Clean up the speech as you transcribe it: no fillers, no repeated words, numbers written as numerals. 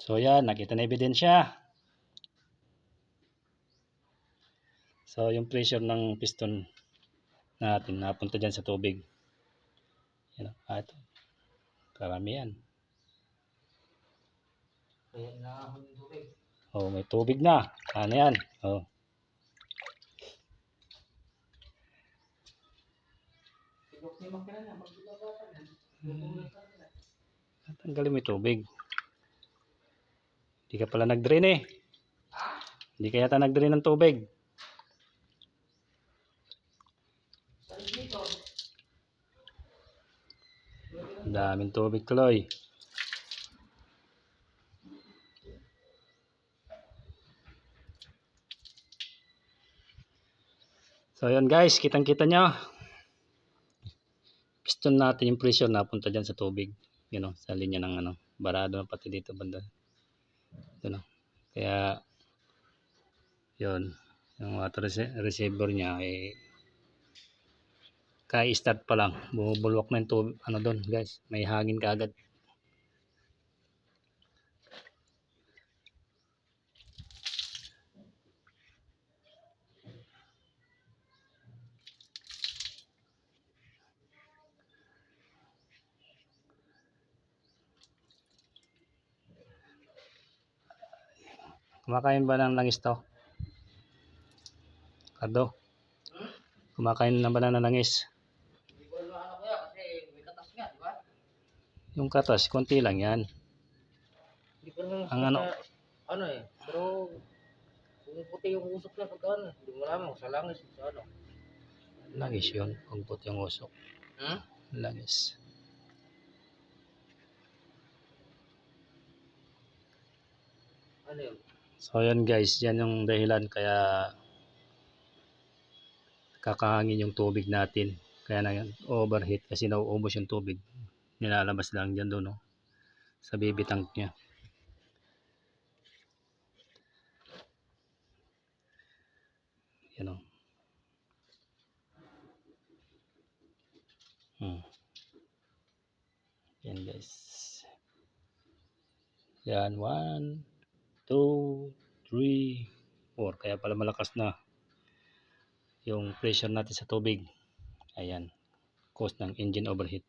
So yan, nakita na ebidensya. So yung pressure ng piston natin napunta dyan sa tubig. Yan, ito. Karami yan. Oh, may tubig na. Ano yan? Oh. Tanggalin mo yung tubig. Hindi ka pala nag-drain eh. Hindi ka yata nag-drain ng tubig. Daming tubig tuloy. So yun guys, kitang-kita nyo. Piston natin yung pressure napunta dyan sa tubig. You know, sa linya ng ano, barado na pati dito banda. You know, kaya yun, yung water receiver niya eh ka-start pa lang, bumubulwak na yung tubig, ano doon guys, may hangin kaagad. Kumakain ba ng langis to? Cardo? Kumakain na ba ng langis? Hindi ko na ano kaya kasi may katas nga, di ba? Yung katas, konti lang yan. Hindi ko naman Ang ano eh, pero kung puti yung usok niya pagka ano, hindi mo naman sa langis, sa ano. Langis yun, kung puti yung usok. Langis. Ano yun? So yan guys, yan yung dahilan kaya kakahangin yung tubig natin. Kaya na overheat kasi nauubos yung tubig. Nilalabas lang dyan doon, no? Sa baby tank niya. Yan o. Yan guys. Yan, 1, 2, 3, 4. Kaya pala malakas na yung pressure natin sa tubig. Ayan. Cause ng engine overheat.